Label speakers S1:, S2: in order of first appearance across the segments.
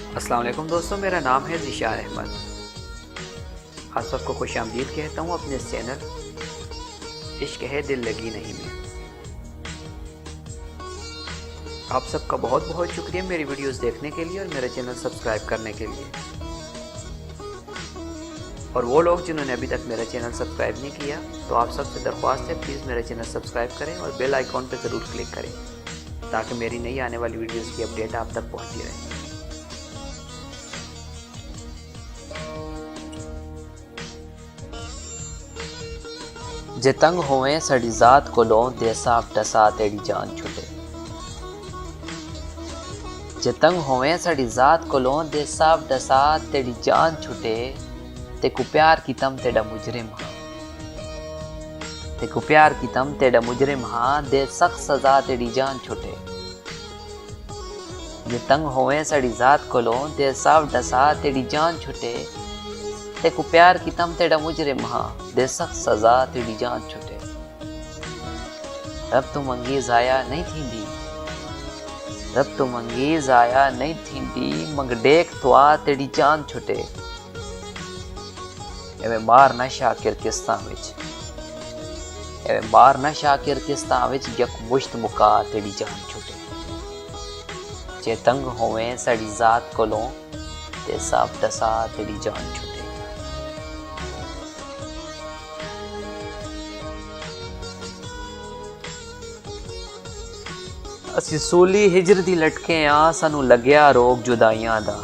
S1: अस्सलाम वालेकुम दोस्तों, मेरा नाम है ज़िशार अहमद। आप सबको खुश आमदीद कहता हूँ अपने इस चैनल इश्क है दिल लगी नहीं में। आप सबका बहुत बहुत शुक्रिया मेरी वीडियोस देखने के लिए और मेरा चैनल सब्सक्राइब करने के लिए। और वो लोग जिन्होंने अभी तक मेरा चैनल सब्सक्राइब नहीं किया, तो आप सबसे दरख्वास्त है प्लीज़ मेरा चैनल सब्सक्राइब करें और बेल आइकॉन पर ज़रूर क्लिक करें ताकि मेरी नई आने वाली वीडियोस की अपडेट आप तक पहुँचती रहे। जे तंग होवे सड़ी जात को लो दे साफ डसा तेरी जान छुटे। जे तंग होवे सड़ी जात को लो दे साफ डसा तेरी जान छुटे। तेको प्यार की तम तेरा मुजरिम हाँ, तेको प्यार की तम तेरा मुजरिम हाँ, दे सख्त सजा तेरी जान छुटे। जे तंग होवे सड़ी जात को लो दे साफ डसा तेरी जान छुटे। तेको प्यार की तम तेरा मुजरिम हाँ, दे सख्त सजा तेरी जान छुटे। रब तू मंगी ज़ाया नहीं थींदी, रब तू मंगी ज़ाया नहीं थींदी, मग डेक तो आ तेरी जान छुटे। एवे मार ना शाकिर किस्तां विच, एवे मार ना शाकिर किस्तां विच यक मुश्त मुका तेरी जान छुटे। जे तंग होवे सड़ी जात को लो ते साफ डसा तेरी जान छुटे। ਅਸੀਂ ਸੂਲੀ ਹਿਜਰ ਦੀ ਲਟਕੇ ਆ, ਸਾਨੂੰ ਲੱਗਿਆ ਰੋਗ ਜੁਦਾਈਆਂ ਦਾ।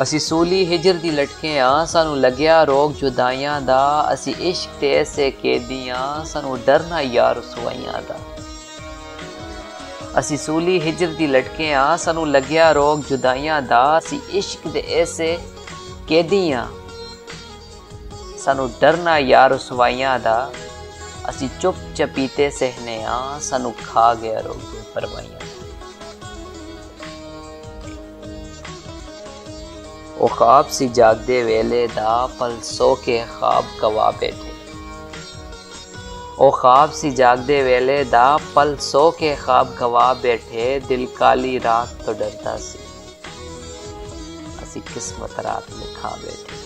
S1: ਅਸੀਂ ਸੂਲੀ ਹਿਜਰ ਦੀ ਲਟਕੇ ਆ, ਸਾਨੂੰ ਲੱਗਿਆ ਰੋਗ ਜੁਦਾਈਆਂ ਦਾ। ਅਸੀਂ ਇਸ਼ਕ ਤੇ ਐਸੇ ਕੈਦੀਆਂ, ਸਾਨੂੰ ਡਰ ਨਾ ਯਾਰ ਰਸਵਾਈਆਂ ਦਾ। ਅਸੀਂ ਸੂਲੀ ਹਿਜਰ ਦੀ ਲਟਕੇ ਆ, ਸਾਨੂੰ ਲੱਗਿਆ ਰੋਗ ਜੁਦਾਈਆਂ ਦਾ। ਅਸੀਂ ਇਸ਼ਕ ਦੇ ਐਸੇ ਕੈਦੀਆਂ, ਸਾਨੂੰ ਡਰ ਨਾ ਯਾਰ ਰਸਵਾਈਆਂ ਦਾ। ਅਸੀਂ ਚੁੱਪ ਚਪੀਤੇ ਸਹਿਨੇ ਆ, ਸਾਨੂੰ ਖਾ ਗਿਆ ਰੋਗ ਪਰਵਾਈਆਂ। ਉਹ ख्वाब सी जागदे वेले दा, पल सो के ख्वाब गवा बैठे। ओ ख्वाब सी जागदे वेले दा, पल सो के ख्वाब गवा बैठे। दिल काली रात तो डरता सी, असी किस्मत रात में खा बैठे।